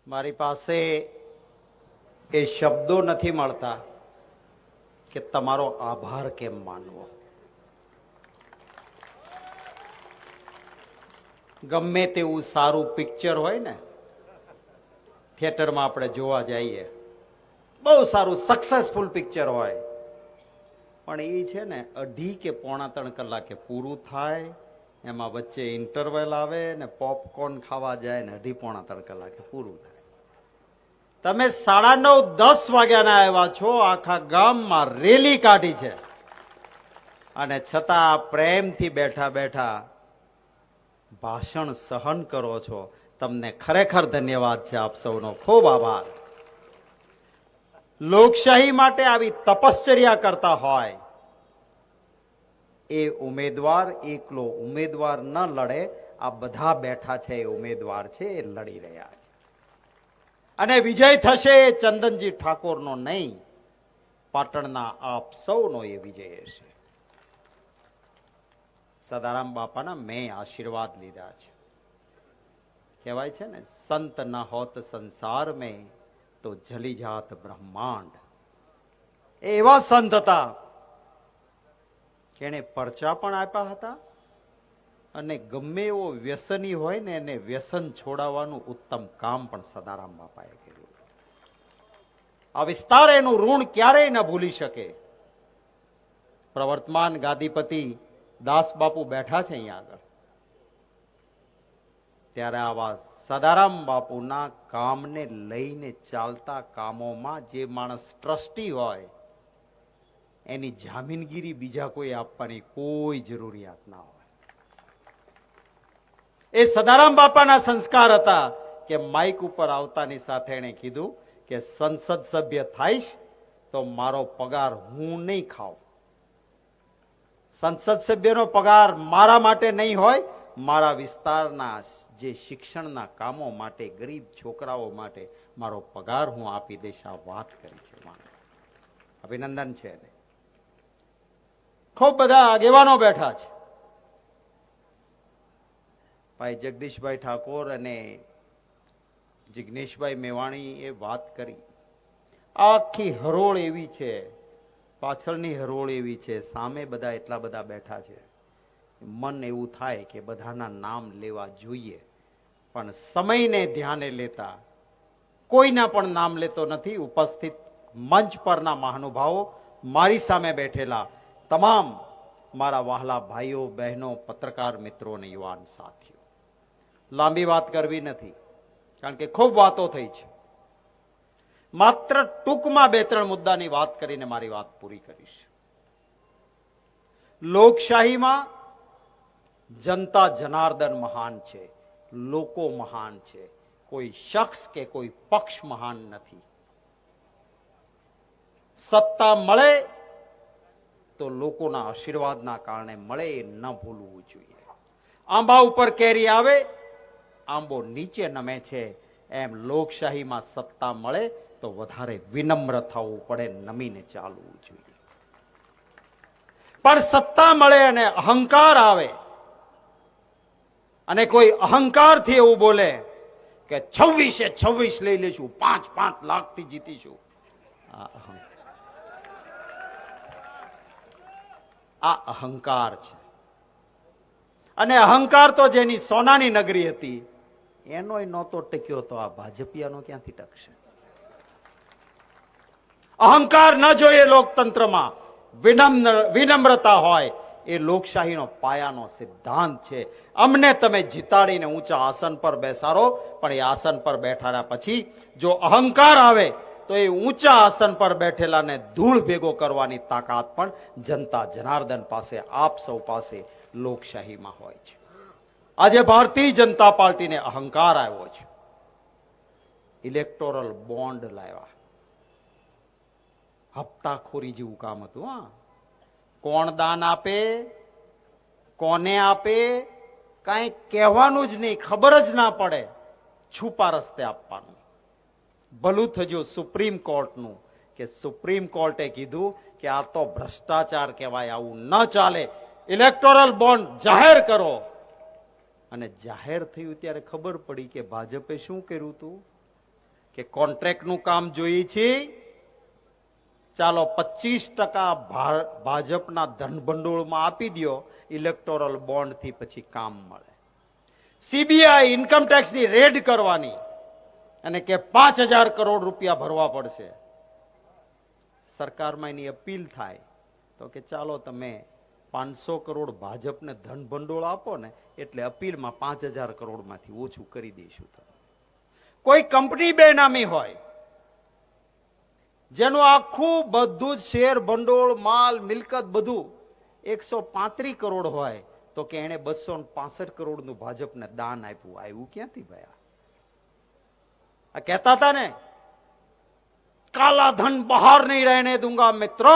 મારી પાસે એ શબ્દો નથી મળતા કે તમારો આભાર કેમ માનવો. ગમે તેવું સારું પિક્ચર હોય ને, થિયેટરમાં આપણે જોવા જઈએ, બહુ સારું સક્સેસફુલ પિક્ચર હોય, પણ એ છે ને 2.5 કે 3.25 કલાકે પૂરું થાય. એમાં વચ્ચે ઇન્ટરવેલ આવે ને પોપકોર્ન ખાવા જાય ને 2.5-3 કલાકે પૂરું થાય. તમે 9:30-10 વાગ્યાના આવ્યા છો, આખા ગામમાં રેલી કાઢી છે, અને છતાં પ્રેમથી બેઠા બેઠા ભાષણ સહન કરો છો. તમને ખરેખર ધન્યવાદ છે. આપ સૌનો ખૂબ આભાર. લોકશાહી માટે આવી તપશ્ચર્યા કરતા હોય એ ઉમેદવાર એકલો ઉમેદવાર ન લડે, આ બધા બેઠા છે એ ઉમેદવાર છે, એ લડી રહ્યા છે. અને વિજય થશે એ ચંદનજી ઠાકોરનો નહીં, પાટણના આપ સૌનો એ વિજય હશે. સદારામ બાપાના મેં આશીર્વાદ લીધા છે. કહેવાય છે ને, સંત ન હોત સંસાર મેં તો જલી જાત બ્રહ્માંડ. એવા સંત હતા કે એને પરચા પણ આપ્યા હતા, અને ગમે એવો વ્યસની હોય ને એને વ્યસન છોડાવવાનું ઉત્તમ કામ પણ સદારામ બાપાએ કર્યું. આ વિસ્તાર એનું ઋણ ક્યારેય ન ભૂલી શકે. પ્રવર્તમાન ગાદીપતિ દાસ બાપુ બેઠા છે અહીંયા આગળ, ત્યારે આવા સદારામ બાપુના કામને લઈને ચાલતા કામોમાં જે માણસ ટ્રસ્ટી હોય એની જામીનગીરી બીજા કોઈ આપવાની કોઈ જરૂરિયાત ના હોય. એ સદારામ બાપાના સંસ્કાર હતા કે માઇક ઉપર આવતાની સાથે એને કીધું કે સંસદ સભ્ય થાઈશ તો મારો પગાર હું નહીં ખાઉં. સંસદ સભ્યનો પગાર મારા માટે નહીં હોય, મારા વિસ્તારના જે શિક્ષણના કામો માટે, ગરીબ છોકરાઓ માટે મારો પગાર હું આપી દઈશ. આ વાત કરી છે માણસ. અભિનંદન છે. ખૂબ બધા આગેવાનો બેઠા છે. ભાઈ જગદીશભાઈ ઠાકોર અને જિગ્નેશભાઈ મેવાણી એ વાત કરી. આખી હરોળ એવી છે, પાછળની હરોળ એવી છે, સામે બધા એટલા બધા બેઠા છે. મન એવું થાય કે બધાના નામ લેવા જોઈએ, પણ સમયને ધ્યાને લેતા કોઈના પણ નામ લેતો નથી. ઉપસ્થિત મંચ પરના મહાનુભાવો, મારી સામે બેઠેલા તમામ મારા વહાલા ભાઈઓ બહેનો, પત્રકાર મિત્રો અને યુવાન સાથીઓ, લાંબી વાત કરવી નથી કારણ કે ખૂબ વાતો થઈ છે. માત્ર ટૂંકમાં 2-3 મુદ્દાની વાત કરીને મારી વાત પૂરી કરીશ. લોકશાહીમાં જનતા જનાર્દન મહાન છે, લોકો મહાન છે, કોઈ શખ્સ કે કોઈ પક્ષ મહાન નથી. સત્તા મળે તો લોકોના આશીર્વાદના કારણે મળે, એ ન ભૂલવું જોઈએ. આંબા ઉપર કેરી આવે, આંબો નીચે નમે છે, એમ લોકશાહીમાં સત્તા મળે તો વધારે વિનમ્ર થવું પડે, નમીને ચાલવું જોઈએ. પણ સત્તા મળે અને અહંકાર આવે, અને કોઈ અહંકારથી એવું બોલે કે 26 લઈ લેશું, 5 લાખથી જીતીશું, આ અહંકાર છે. અને અહંકાર તો જેની સોનાની નગરી હતી એનોય નહોતો ટક્યો, તો આ ભાજપિયાનો ક્યાંથી ટકશે? અહંકાર ન જોઈએ લોકતંત્રમાં, વિનમ્રતા હોય એ લોકશાહીનો પાયાનો સિદ્ધાંત છે. અમને તમે જીતાડીને ઊંચા આસન પર બેસાડો, પણ એ આસન પર બેઠાડ્યા પછી જો અહંકાર આવે તો એ ઊંચા આસન પર બેઠેલાને ધૂળ ભેગો કરવાની તાકાત પણ જનતા જનાર્દન પાસે, આપ સૌ પાસે લોકશાહીમાં હોય છે. આજે ભારતીય જનતા પાર્ટીને અહંકાર આવ્યો છે. ઇલેક્ટોરલ બોન્ડ લાવ્યા, હપ્તાખોરી જેવું કામ હતું. કોણ દાન આપે, કોને આપે, કાંઈ કહેવાનું જ નહીં, ખબર જ ના પડે, છુપા રસ્તે આપવાનું. ભલું થયું સુપ્રીમ કોર્ટનું, કે સુપ્રીમ કોર્ટે કીધું કે આ તો ભ્રષ્ટાચાર કહેવાય, આવું ન ચાલે, ઇલેક્ટોરલ બોન્ડ જાહેર કરો. અને જાહેર થયું ત્યારે ખબર પડી કે ભાજપે શું કર્યું હતું. કે કોન્ટ્રાક્ટનું કામ જોઈએ છે, ચાલો 25% ભાજપના ધનભંડોળમાં આપી દો, ઇલેક્ટોરલ બોન્ડ થી પછી કામ મળે. સીબીઆઈ ઇન્કમટેક્સની રેડ કરવાની અને કે 5000 કરોડ રૂપિયા ભરવા પડશે. સરકારમાં એની અપીલ થાય તો કે ચાલો તમે 500 કરોડ ભાજપને ધન ભંડોળ આપો ને એટલે અપીલમાં 5000 કરોડમાંથી ઓછું કરી દઈશું. કોઈ કંપની બેનામી હોય જેનું આખું બધું જ શેર ભંડોળ માલ મિલકત બધું 135 કરોડ હોય તો કે એને 265 કરોડનું ભાજપને દાન આપ્યું. આવ્યું ક્યાંથી ભાઈ? આ કહેતા હતા ને, કાલા ધન બહાર નહીં રહેને દૂંગા મિત્રો.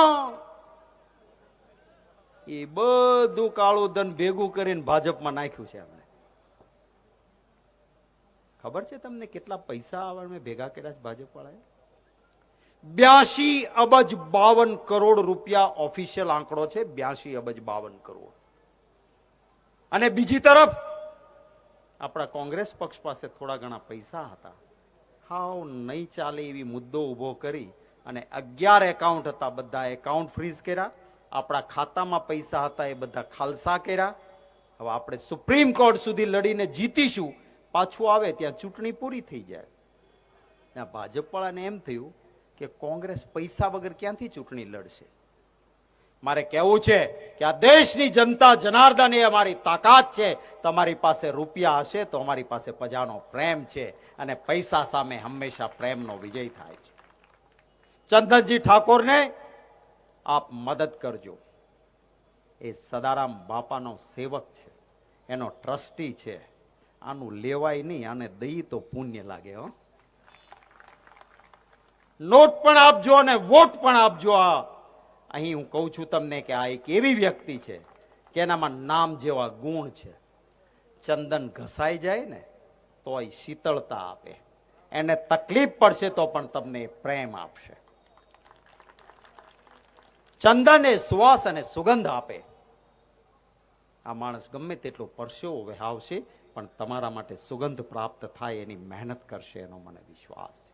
એ બધું કાળું ધન ભેગું કરીને ભાજપમાં નાખ્યું છે એમણે. ખબર છે તમને કેટલા પૈસા આવડે ભેગા કર્યા છે ભાજપ વાળાએ? 82 અબજ 52 કરોડ રૂપિયા ઓફિશિયલ આંકડો છે. 82 અબજ 52 કરોડ. અને બીજી તરફ આપણા કોંગ્રેસ પક્ષ પાસે થોડા ઘણા પૈસા હતા. હાવ નહીં ચાલે એવી મુદ્દો ઉભો કરી અને 11 એકાઉન્ટ હતા, બધા એકાઉન્ટ ફ્રીઝ કર્યા. આપણા ખાતામાં પૈસા હતા એ બધા ખાલસા કર્યા. હવે આપણે સુપ્રીમ કોર્ટ સુધી લડીને જીતીશું, પાછું આવે ત્યાં ચૂંટણી પૂરી થઈ જાય. ત્યાં ભાજપ વાળાને એમ થયું કે કોંગ્રેસ પૈસા વગર ક્યાંથી ચૂંટણી લડશે. મારે કહેવું છે કે આ દેશની જનતા જનાર્દન એ અમારી તાકાત છે. તમારી પાસે રૂપિયા હશે તો અમારી પાસે પ્રજાનો પ્રેમ છે અને પૈસા સામે હંમેશા પ્રેમનો વિજય થાય છે. ચંદનજી ઠાકોરને આપ મદદ કરજો. એ સદારામ બાપાનો સેવક છે, એનો ટ્રસ્ટી છે. આનું લેવાય નહીં, આને દઈ તો પુણ્ય લાગે. હો, નોટ પણ આપજો અને વોટ પણ આપજો. અહીં હું કહું છું તમને કે આ એક એવી વ્યક્તિ છે કે એનામાં નામ જેવા ગુણ છે. ચંદન ઘસાઈ જાય ને તોય શીતળતા આપે, એને તકલીફ પડશે તો પણ તમને પ્રેમ આપશે. ચંદન એ સુવાસ અને સુગંધ આપે. આ માણસ ગમે તેટલો પરસેવો વહાવશે પણ તમારા માટે સુગંધ પ્રાપ્ત થાય એની મહેનત કરશે, એનો મને વિશ્વાસ છે.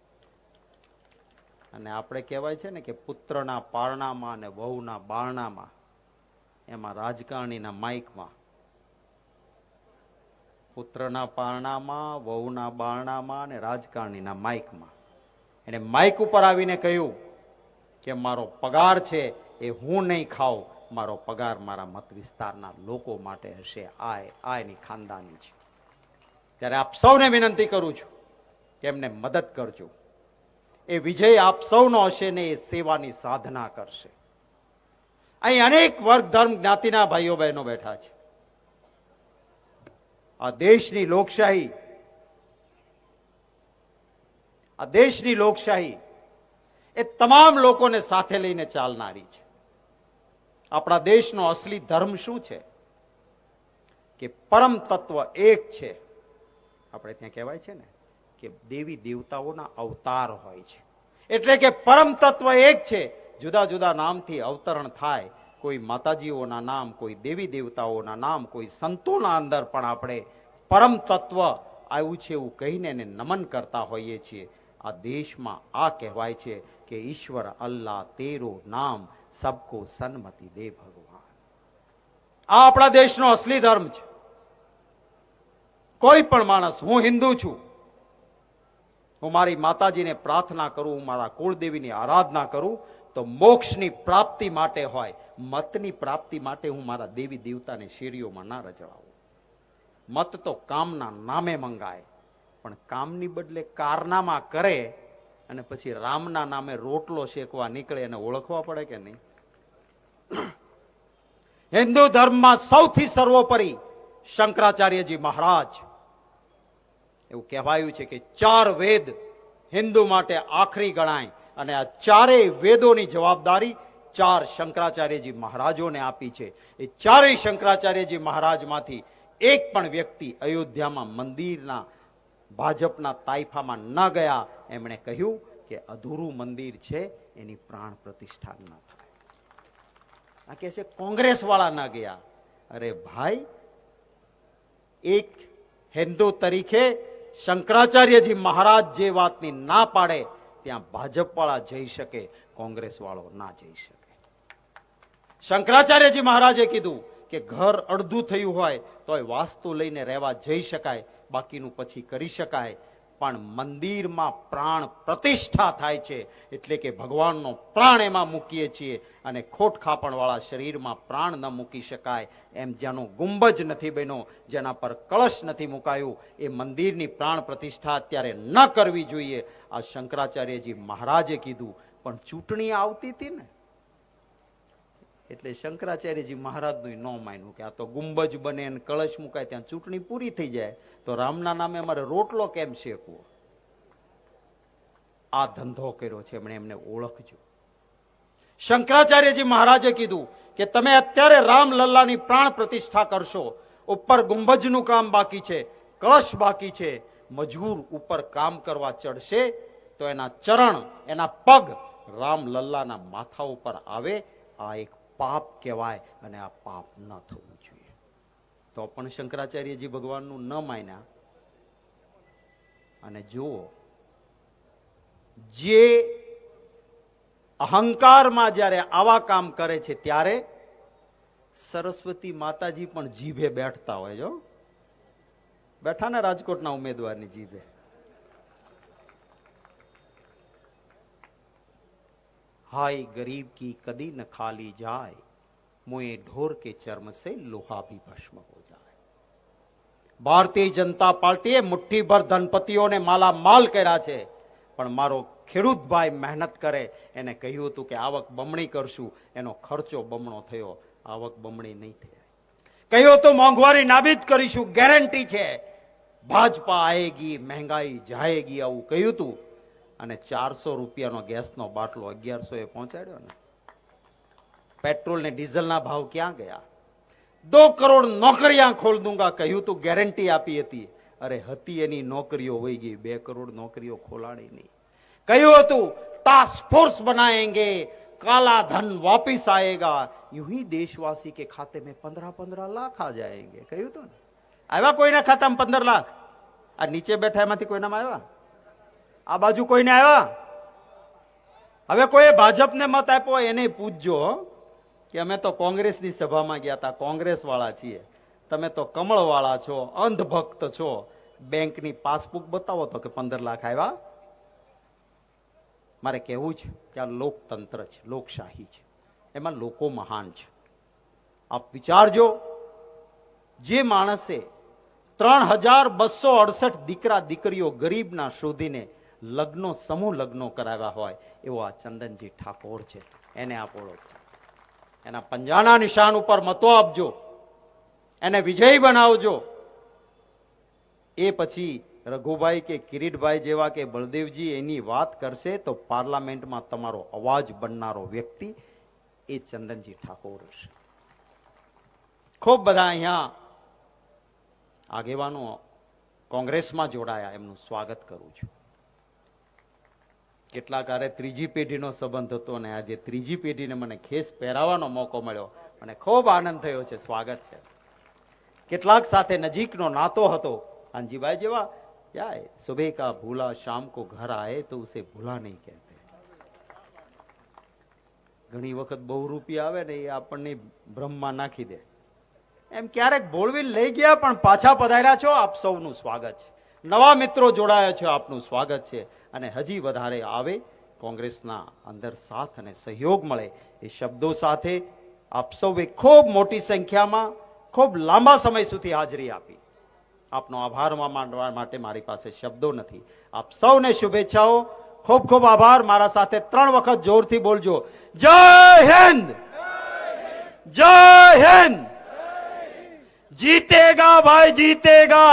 અને આપણે કહેવાય છે ને કે પુત્રના પારણામાં અને વહુના બારણામાં, એમાં રાજકારણીના માઇકમાં, પુત્રના પારણામાં, વહુના બારણામાં અને રાજકારણીના માઇકમાં એને માઇક ઉપર આવીને કહ્યું કે મારો પગાર છે એ હું નહીં ખાઉં, મારો પગાર મારા મત વિસ્તારના લોકો માટે હશે. આ એની ખાનદાની છે. ત્યારે આપ સૌને વિનંતી કરું છું કે એમને મદદ કરજો. એ વિજય આપ સૌનો હશે ને એ સેવાની સાધના કરશે. અહીં અનેક વર્ગ ધર્મ જ્ઞાતિના ભાઈઓ બહેનો બેઠા છે. આ દેશની લોકશાહી એ તમામ લોકોને સાથે લઈને ચાલનારી છે. આપણા દેશનો અસલી ધર્મ શું છે? કે પરમ તત્વ એક છે. આપણે ત્યાં કહેવાય છે ને કે દેવી દેવતાઓના અવતાર હોય છે, એટલે કે પરમ તત્વ એક છે. જુદા જુદા નામથી અવતરણ થાય. કોઈ માતાજીઓના નામ, કોઈ દેવી દેવતાઓના નામ, કોઈ સંતોના અંદર પણ આપણે પરમ તત્વ આવ્યું છે એવું કહીને એને નમન કરતા હોઈએ છીએ. આ દેશમાં આ કહેવાય છે કે ઈશ્વર અલ્લાહ તેરો નામ સબકો સન્મતિ દે ભગવાન. આ આપણા દેશનો અસલી ધર્મ છે. કોઈ પણ માણસ, હું હિન્દુ છું, હું મારી માતાજીને પ્રાર્થના કરું, હું મારા કુળદેવીની આરાધના કરું તો મોક્ષની પ્રાપ્તિ માટે હોય. મતની પ્રાપ્તિ માટે હું મારા દેવી દેવતાને શેરીઓમાં ના રજડાવું. મત તો કામના નામે મંગાય, પણ કામની બદલે કારનામા કરે અને પછી રામના નામે રોટલો શેકવા નીકળે, એને ઓળખવા પડે કે નહીં? હિન્દુ ધર્મમાં સૌથી સર્વોપરી શંકરાચાર્યજી મહારાજ. એવું કહેવાયું છે કે 4 વેદ હિન્દુ માટે આખરી ગણાય અને આ 4 વેદોની જવાબદારી 4 શંકરાચાર્યજી મહારાજોને આપી છે. એ 4 શંકરાચાર્યજી મહારાજમાંથી એક પણ વ્યક્તિ અયોધ્યામાં મંદિરના ભાજપના તાઇફામાં ન ગયા. એમણે કહ્યું કે અધૂરું મંદિર છે, એની પ્રાણ પ્રતિષ્ઠા ન થાય. આ કહે છે કોંગ્રેસ વાળા ન ગયા. અરે ભાઈ, એક હિન્દુ તરીકે શંકરાચાર્યજી મહારાજ જે વાતની ના પાડે ત્યાં ભાજપ વાળા જઈ શકે, કોંગ્રેસ વાળો ના જઈ શકે. શંકરાચાર્યજી મહારાજે કીધું કે ઘર અડધું થયું હોય તો વાસ્તુ લઈને રહેવા જઈ શકાય, બાકીનું પછી કરી શકાય. પણ મંદિરમાં પ્રાણ પ્રતિષ્ઠા થાય છે, એટલે કે ભગવાનનો પ્રાણ એમાં મૂકીએ છીએ, અને ખોટ ખાપણ વાળા શરીરમાં પ્રાણ ન મૂકી શકાય. એમ જેનો ગુંબજ નથી બન્યો, જેના પર કળશ નથી મુકાયું, એ મંદિરની પ્રાણ પ્રતિષ્ઠા અત્યારે ન કરવી જોઈએ. આ શંકરાચાર્યજી મહારાજે કીધું. પણ ચૂંટણી આવતી હતી ને, એટલે શંકરાચાર્યજી મહારાજનું ન માન્યું કે આ તો ગુંબજ બને અને કળશ મુકાય ત્યાં ચૂંટણી પૂરી થઈ જાય, તો રામના નામે અમારે રોટલો કેમ શેકવો? આ ધંધો કર્યો છે એમણે, એમને ઓળખજો. શંકરાચાર્યજી મહારાજે કીધું કે તમે અત્યારે રામલલ્લાની પ્રાણ પ્રતિષ્ઠા કરશો, ઉપર ગુંબજનું કામ બાકી છે, કળશ બાકી છે, મજૂર ઉપર કામ કરવા ચડશે તો એના ચરણ, એના પગ રામલલ્લાના માથા ઉપર આવે. આ એક પાપ કહેવાય, અને આ પાપ ન થવું જોઈએ. તો પણ શંકરાચાર્યજી ભગવાનનું ન માન્યા. અને જુઓ, જે અહંકારમાં જ્યારે આવા કામ કરે છે ત્યારે સરસ્વતી માતાજી પણ જીભે બેઠતા હોય. જો બેઠા ને રાજકોટના ઉમેદવારની જીભે. हाय गरीब की कदी न खाली जाए, मुए ढोर के चर्म से लोहा भी भस्म हो जाए. ભારતીય જનતા પાર્ટીએ મુઠ્ઠીભર ધનપતિઓને માલા માલ કર્યા છે, પણ મારો ખેડૂત ભાઈ મહેનત કરે, એને કહ્યું હતું કે આવક બમણી કરશું, એનો ખર્ચો બમણો થયો, આવક બમણી નહીં થઈ. કહ્યું હતું મોંઘવારી નાબીદ કરીશું, ગેરંટી છે, ભાજપા આએગી મહેંગાઈ જાએગી, આવું કહ્યું હતું. અને 400 રૂપિયાનો ગેસનો બાટલો 1100 પહોંચાડ્યો ને. પેટ્રોલ ને ડીઝલના ભાવ ક્યાં ગયા? 2 કરોડ નોકરીਆਂ ખોલ દૂંગા કહ્યું તું, ગેરંટી આપી હતી. અરે હતી એની નોકરીઓ વહી ગઈ, 2 કરોડ નોકરીઓ ખોલાણી નહીં. કહ્યું હતું टास्क फोर्स बनाएंगे, काला धन वापिस आएगा, यूं ही देशवासी के खाते में 15-15 लाख आ जाएंगे. કહ્યું હતું ને. આવ્યા કોઈના ખાતામાં 15 લાખ? આ નીચે બેઠા એમાંથી કોઈનામાં આવ્યા? આ બાજુ કોઈને આવ્યા? હવે કોઈ ભાજપને મત આપ્યો એને પૂછજો કે અમે તો કોંગ્રેસની સભામાં ગયા હતા, કોંગ્રેસ વાળા છીએ, તમે તો કમળ વાળા છો, અંધભક્ત છો, બેંકની પાસબુક બતાવો તો કે 15 લાખ આવ્યા. મારે કહેવું છે કે આ લોકતંત્ર છે, લોકશાહી છે, એમાં લોકો મહાન છે. આપ વિચારજો, જે માણસે 3268 દીકરા દીકરીઓ ગરીબના શોધીને લગ્નો, સમૂહ લગ્નો કરાવ્યા હોય, એવો આ ચંદનજી ઠાકોર છે. એને આપ ઓળખો, એના પંજાના નિશાન ઉપર મતો આપજો, એને વિજયી બનાવજો. એ પછી રઘુભાઈ કે કિરીટભાઈ જેવા કે બળદેવજી એની વાત કરશે તો પાર્લામેન્ટમાં તમારો અવાજ બનનારો વ્યક્તિ એ ચંદનજી ઠાકોર હશે. ખૂબ બધા અહીંયા આગેવાનો કોંગ્રેસમાં જોડાયા, એમનું સ્વાગત કરું છું. કેટલાક આરે 3જી પેઢીનો સંબંધ હતો, અને આજે 3જી પેઢીને મને ખેસ પહેરાવાનો મોકો મળ્યો, મને ખૂબ આનંદ થયો છે. સ્વાગત છે. કેટલાક સાથે નજીકનો નાતો હતો, કાનજીભાઈ જેવા, જાય સુબહ કા ભૂલા શામ કો ઘર આए તો ઉસે ભૂલા નહીં કહેતે. ઘણી વખત બહુ રૂપિયા આવે ને, એ આપણને ભ્રમમાં નાખી દે. એમ ક્યારેક બોળવી લઈ ગયા પણ પાછા પધાર્યા છો, આપ સૌનું સ્વાગત છે. નવા મિત્રો જોડાયા છે, આપનું સ્વાગત છે. અને હજી વધારે આવે, કોંગ્રેસના અંદર સાથ અને સહયોગ મળે, એ શબ્દો સાથે આપ સૌએ ખૂબ મોટી સંખ્યામાં ખૂબ લાંબા સમય સુધી હાજરી આપી. આપનો આભાર માનવા માટે મારી પાસે શબ્દો નથી. આપ સૌને શુભેચ્છાઓ, ખૂબ ખૂબ આભાર. મારા સાથે 3 વખત જોરથી બોલજો. જય હિન્દ, જય હિન્દ. जीतेगा भाई जीतेगा,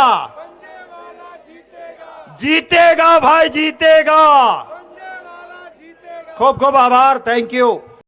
जीतेगा भाई जीतेगा. खूब खूब आभार. Thank you.